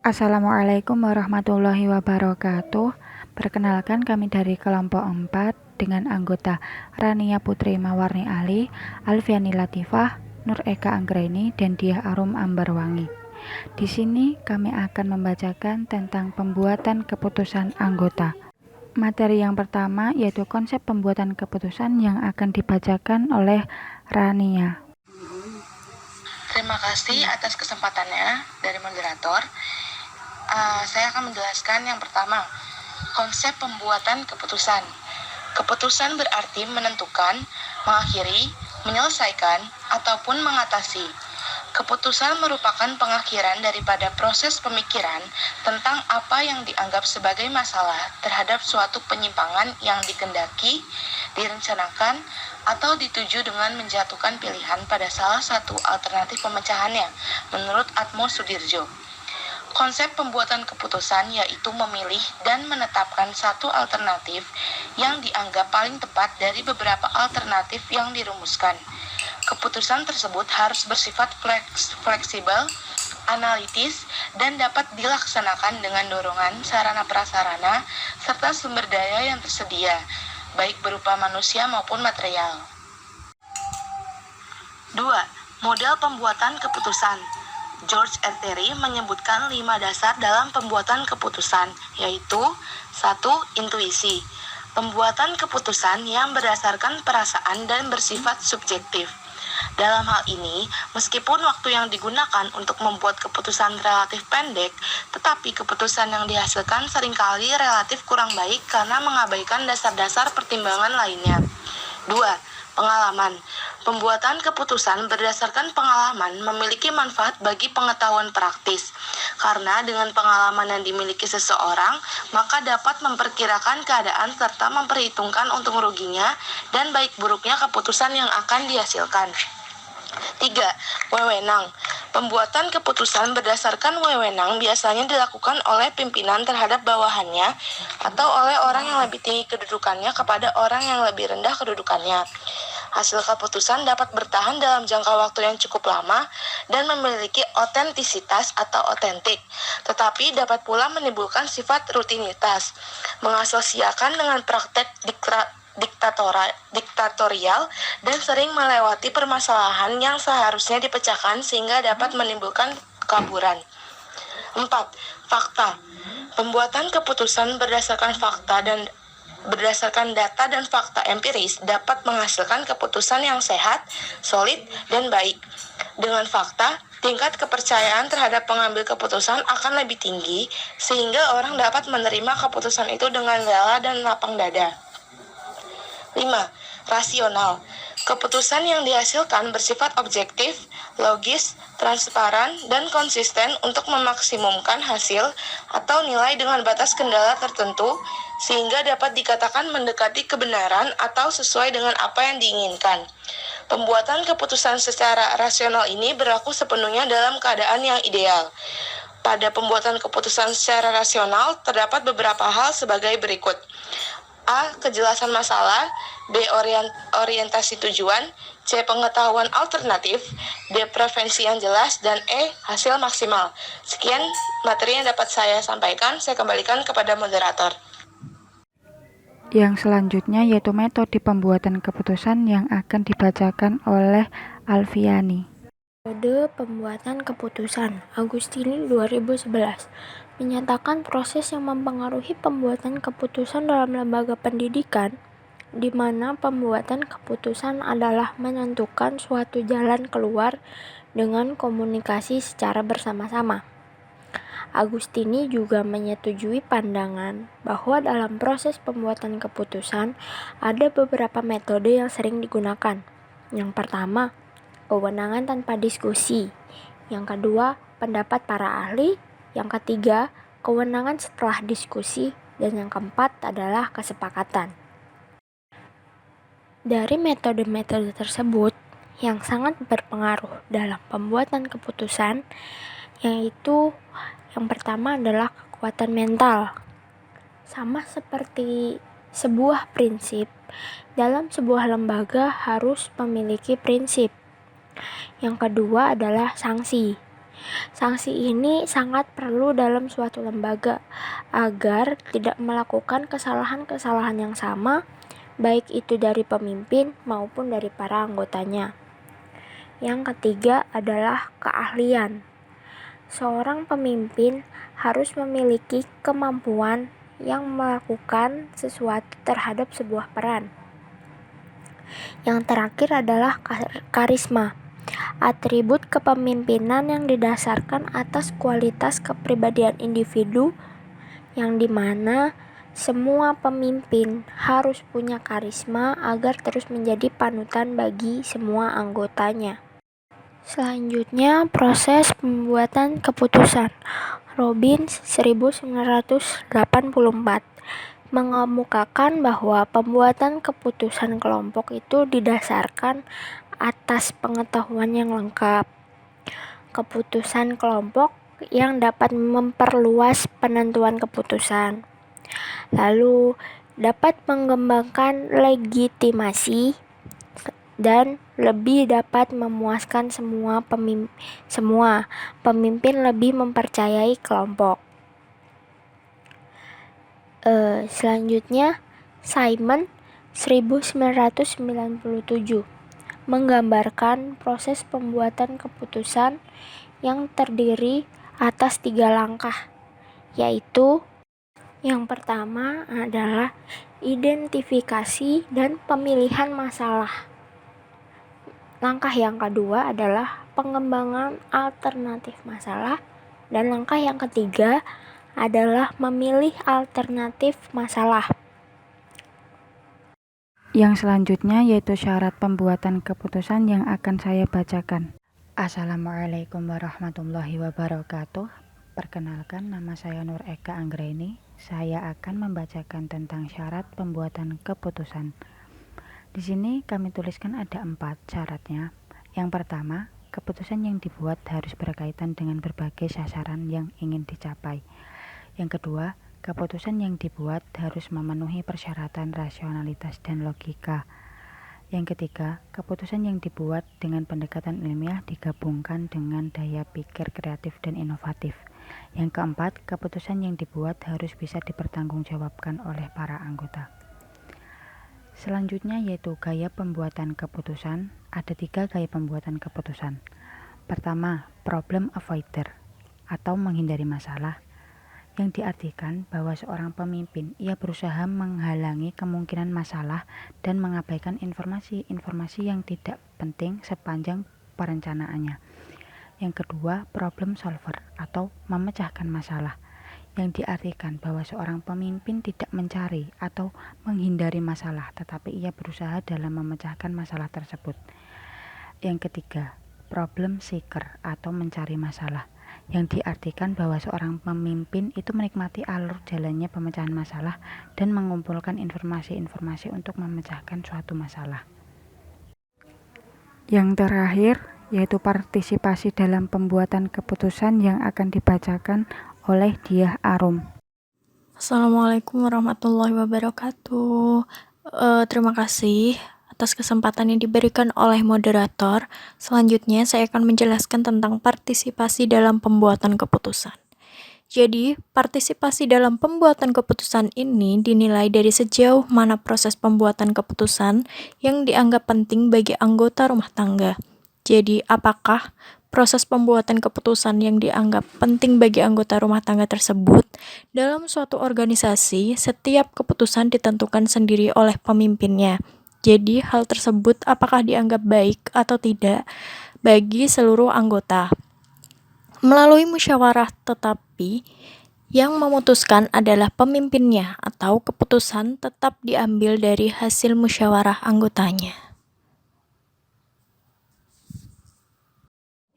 Assalamualaikum warahmatullahi wabarakatuh. Perkenalkan kami dari kelompok 4 dengan anggota Rania Putri Mawarni Ali, Alfiani Latifah, Nur Eka Anggraini, dan Diah Arum Ambarwangi. Di sini kami akan membacakan tentang pembuatan keputusan anggota. Materi yang pertama yaitu konsep pembuatan keputusan yang akan dibacakan oleh Rania. Terima kasih atas kesempatannya dari moderator. Saya akan menjelaskan yang pertama, konsep pembuatan keputusan. Keputusan berarti menentukan, mengakhiri, menyelesaikan, ataupun mengatasi. Keputusan merupakan pengakhiran daripada proses pemikiran tentang apa yang dianggap sebagai masalah terhadap suatu penyimpangan yang dikehendaki, direncanakan, atau dituju dengan menjatuhkan pilihan pada salah satu alternatif pemecahannya, menurut Atmo Sudirjo. Konsep pembuatan keputusan yaitu memilih dan menetapkan satu alternatif yang dianggap paling tepat dari beberapa alternatif yang dirumuskan. Keputusan tersebut harus bersifat fleksibel, analitis, dan dapat dilaksanakan dengan dorongan sarana-prasarana serta sumber daya yang tersedia, baik berupa manusia maupun material. 2. Model pembuatan keputusan. George R. Terry menyebutkan 5 dasar dalam pembuatan keputusan, yaitu 1. Intuisi. Pembuatan keputusan yang berdasarkan perasaan dan bersifat subjektif. Dalam hal ini, meskipun waktu yang digunakan untuk membuat keputusan relatif pendek, tetapi keputusan yang dihasilkan seringkali relatif kurang baik karena mengabaikan dasar-dasar pertimbangan lainnya. 2. Pengalaman. Pembuatan keputusan berdasarkan pengalaman memiliki manfaat bagi pengetahuan praktis. Karena dengan pengalaman yang dimiliki seseorang, maka dapat memperkirakan keadaan serta memperhitungkan untung ruginya dan baik buruknya keputusan yang akan dihasilkan. 3. Wewenang. Pembuatan keputusan berdasarkan wewenang biasanya dilakukan oleh pimpinan terhadap bawahannya atau oleh orang yang lebih tinggi kedudukannya kepada orang yang lebih rendah kedudukannya. Hasil keputusan dapat bertahan dalam jangka waktu yang cukup lama dan memiliki otentisitas atau otentik, tetapi dapat pula menimbulkan sifat rutinitas, mengasosiasikan dengan praktek diktatorial dan sering melewati permasalahan yang seharusnya dipecahkan sehingga dapat menimbulkan kekaburan. 4. Fakta. Pembuatan keputusan berdasarkan data dan fakta empiris dapat menghasilkan keputusan yang sehat, solid, dan baik. Dengan fakta, tingkat kepercayaan terhadap pengambil keputusan akan lebih tinggi sehingga orang dapat menerima keputusan itu dengan rela dan lapang dada. 5. Rasional. Keputusan yang dihasilkan bersifat objektif, logis, transparan, dan konsisten untuk memaksimumkan hasil atau nilai dengan batas kendala tertentu sehingga dapat dikatakan mendekati kebenaran atau sesuai dengan apa yang diinginkan. Pembuatan keputusan secara rasional ini berlaku sepenuhnya dalam keadaan yang ideal. Pada pembuatan keputusan secara rasional terdapat beberapa hal sebagai berikut. A. Kejelasan masalah, B. Orientasi tujuan, C. Pengetahuan alternatif, D. Preferensi yang jelas, dan E. Hasil maksimal. Sekian materi yang dapat saya sampaikan, saya kembalikan kepada moderator. Yang selanjutnya yaitu metode pembuatan keputusan yang akan dibacakan oleh Alfiani. Metode pembuatan keputusan Agustini 2011 menyatakan proses yang mempengaruhi pembuatan keputusan dalam lembaga pendidikan, di mana pembuatan keputusan adalah menentukan suatu jalan keluar dengan komunikasi secara bersama-sama. Agustini juga menyetujui pandangan bahwa dalam proses pembuatan keputusan ada beberapa metode yang sering digunakan. Yang pertama, kewenangan tanpa diskusi. Yang kedua, pendapat para ahli. Yang ketiga, kewenangan setelah diskusi. Dan yang keempat adalah kesepakatan. Dari metode-metode tersebut, yang sangat berpengaruh dalam pembuatan keputusan, yaitu yang pertama adalah kekuatan mental. Sama seperti sebuah prinsip, dalam sebuah lembaga harus memiliki prinsip. Yang kedua adalah sanksi. Sanksi ini sangat perlu dalam suatu lembaga agar tidak melakukan kesalahan-kesalahan yang sama, baik itu dari pemimpin maupun dari para anggotanya. Yang ketiga adalah keahlian. Seorang pemimpin harus memiliki kemampuan yang melakukan sesuatu terhadap sebuah peran. Yang terakhir adalah karisma. Atribut kepemimpinan yang didasarkan atas kualitas kepribadian individu, yang dimana semua pemimpin harus punya karisma agar terus menjadi panutan bagi semua anggotanya. Selanjutnya, proses pembuatan keputusan. Robbins 1984 mengemukakan bahwa pembuatan keputusan kelompok itu didasarkan atas pengetahuan yang lengkap. Keputusan kelompok yang dapat memperluas penentuan keputusan. Lalu dapat mengembangkan legitimasi dan lebih dapat memuaskan semua pemimpin lebih mempercayai kelompok. Selanjutnya, Simon 1997 menggambarkan proses pembuatan keputusan yang terdiri atas 3 langkah, yaitu yang pertama adalah identifikasi dan pemilihan masalah. Langkah yang kedua adalah pengembangan alternatif masalah, dan langkah yang ketiga adalah memilih alternatif masalah. Yang selanjutnya yaitu syarat pembuatan keputusan yang akan saya bacakan. Assalamualaikum warahmatullahi wabarakatuh. Perkenalkan, nama saya Nur Eka Anggraini. Saya akan membacakan tentang syarat pembuatan keputusan. Di sini kami tuliskan ada 4 syaratnya. Yang pertama, keputusan yang dibuat harus berkaitan dengan berbagai sasaran yang ingin dicapai. Yang kedua, keputusan yang dibuat harus memenuhi persyaratan rasionalitas dan logika. Yang ketiga, keputusan yang dibuat dengan pendekatan ilmiah digabungkan dengan daya pikir kreatif dan inovatif. Yang keempat, keputusan yang dibuat harus bisa dipertanggungjawabkan oleh para anggota. Selanjutnya yaitu gaya pembuatan keputusan. Ada 3 gaya pembuatan keputusan. Pertama, problem avoider atau menghindari masalah, yang diartikan bahwa seorang pemimpin ia berusaha menghalangi kemungkinan masalah dan mengabaikan informasi-informasi yang tidak penting sepanjang perencanaannya. Yang kedua, problem solver atau memecahkan masalah, yang diartikan bahwa seorang pemimpin tidak mencari atau menghindari masalah, tetapi ia berusaha dalam memecahkan masalah tersebut. Yang ketiga, problem seeker atau mencari masalah, yang diartikan bahwa seorang pemimpin itu menikmati alur jalannya pemecahan masalah dan mengumpulkan informasi-informasi untuk memecahkan suatu masalah. Yang terakhir yaitu partisipasi dalam pembuatan keputusan yang akan dibacakan oleh Diah Arum. Assalamualaikum warahmatullahi wabarakatuh. Terima kasih atas kesempatan yang diberikan oleh moderator. Selanjutnya saya akan menjelaskan tentang partisipasi dalam pembuatan keputusan. Jadi, partisipasi dalam pembuatan keputusan ini dinilai dari sejauh mana proses pembuatan keputusan yang dianggap penting bagi anggota rumah tangga. Jadi, apakah proses pembuatan keputusan yang dianggap penting bagi anggota rumah tangga tersebut dalam suatu organisasi, setiap keputusan ditentukan sendiri oleh pemimpinnya. Jadi, hal tersebut apakah dianggap baik atau tidak bagi seluruh anggota. Melalui musyawarah, tetapi yang memutuskan adalah pemimpinnya, atau keputusan tetap diambil dari hasil musyawarah anggotanya.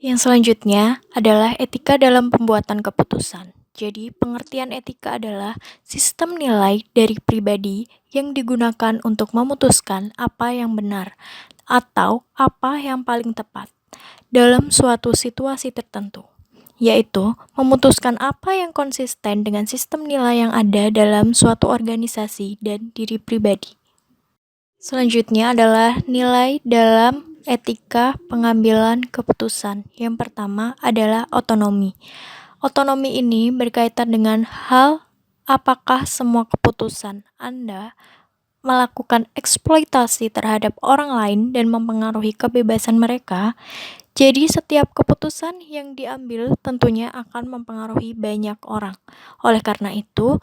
Yang selanjutnya adalah etika dalam pembuatan keputusan. Jadi, pengertian etika adalah sistem nilai dari pribadi yang digunakan untuk memutuskan apa yang benar atau apa yang paling tepat dalam suatu situasi tertentu, yaitu memutuskan apa yang konsisten dengan sistem nilai yang ada dalam suatu organisasi dan diri pribadi. Selanjutnya adalah nilai dalam etika pengambilan keputusan. Yang pertama adalah otonomi. Otonomi ini berkaitan dengan hal apakah semua keputusan Anda melakukan eksploitasi terhadap orang lain dan mempengaruhi kebebasan mereka. Jadi setiap keputusan yang diambil tentunya akan mempengaruhi banyak orang. Oleh karena itu,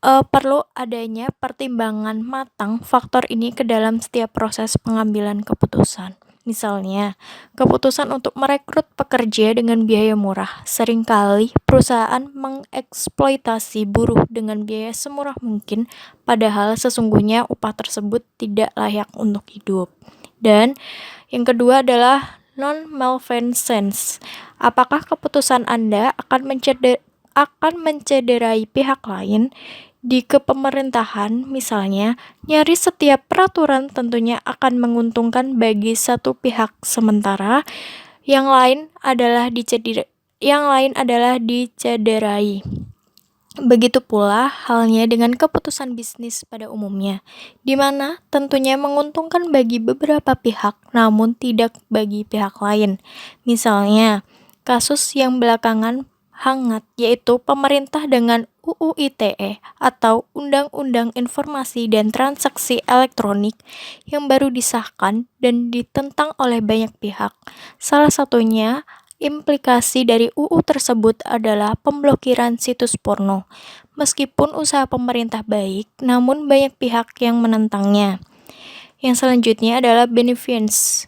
perlu adanya pertimbangan matang faktor ini ke dalam setiap proses pengambilan keputusan. Misalnya, keputusan untuk merekrut pekerja dengan biaya murah. Seringkali perusahaan mengeksploitasi buruh dengan biaya semurah mungkin, padahal sesungguhnya upah tersebut tidak layak untuk hidup. Dan yang kedua adalah non-malfeasance. Apakah keputusan Anda akan mencederai pihak lain? Di kepemerintahan, misalnya, nyaris setiap peraturan tentunya akan menguntungkan bagi satu pihak, sementara yang lain adalah dicederai. Begitu pula halnya dengan keputusan bisnis pada umumnya, di mana tentunya menguntungkan bagi beberapa pihak, namun tidak bagi pihak lain. Misalnya, kasus yang belakangan hangat yaitu pemerintah dengan UU ITE atau Undang-Undang Informasi dan Transaksi Elektronik yang baru disahkan dan ditentang oleh banyak pihak. Salah satunya implikasi dari UU tersebut adalah pemblokiran situs porno. Meskipun usaha pemerintah baik, namun banyak pihak yang menentangnya. Yang selanjutnya adalah beneficence.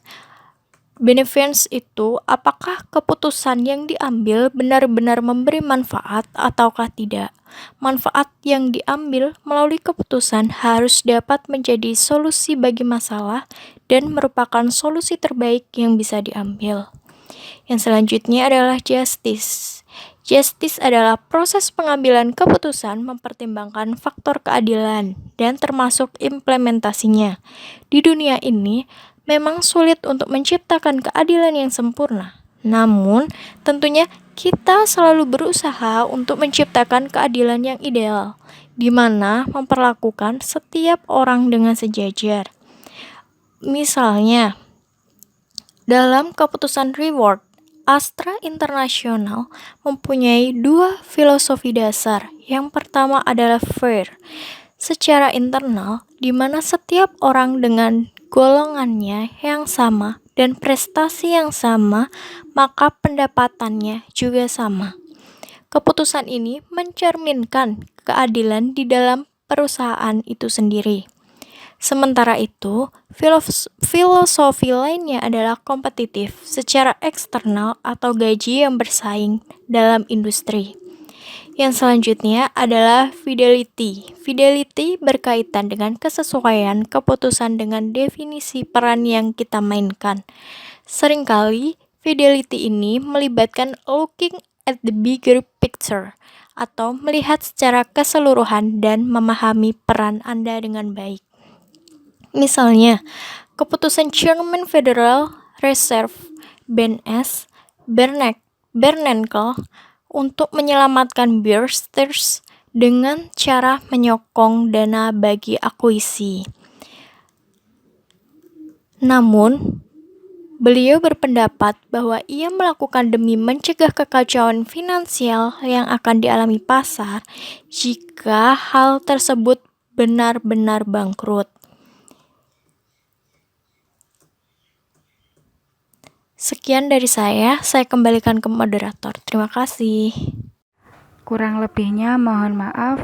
Beneficence itu apakah keputusan yang diambil benar-benar memberi manfaat ataukah tidak. Manfaat yang diambil melalui keputusan harus dapat menjadi solusi bagi masalah dan merupakan solusi terbaik yang bisa diambil. Yang selanjutnya adalah justice. Justice adalah proses pengambilan keputusan mempertimbangkan faktor keadilan dan termasuk implementasinya. Di dunia ini, memang sulit untuk menciptakan keadilan yang sempurna. Namun, tentunya kita selalu berusaha untuk menciptakan keadilan yang ideal, di mana memperlakukan setiap orang dengan sejajar. Misalnya, dalam keputusan reward, Astra International mempunyai dua filosofi dasar. Yang pertama adalah fair, secara internal, di mana setiap orang dengan golongannya yang sama dan prestasi yang sama, maka pendapatannya juga sama. Keputusan ini mencerminkan keadilan di dalam perusahaan itu sendiri. Sementara itu, filosofi lainnya adalah kompetitif secara eksternal atau gaji yang bersaing dalam industri. Yang selanjutnya adalah fidelity. Fidelity berkaitan dengan kesesuaian keputusan dengan definisi peran yang kita mainkan. Seringkali, fidelity ini melibatkan looking at the bigger picture atau melihat secara keseluruhan dan memahami peran Anda dengan baik. Misalnya, keputusan Chairman Federal Reserve BNS Bernanke untuk menyelamatkan Bear Stearns dengan cara menyokong dana bagi akuisisi. Namun, beliau berpendapat bahwa ia melakukan demi mencegah kekacauan finansial yang akan dialami pasar jika hal tersebut benar-benar bangkrut. Sekian dari saya kembalikan ke moderator. Terima kasih. Kurang lebihnya mohon maaf.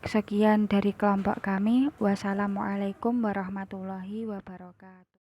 Sekian dari kelompok kami. Wassalamualaikum warahmatullahi wabarakatuh.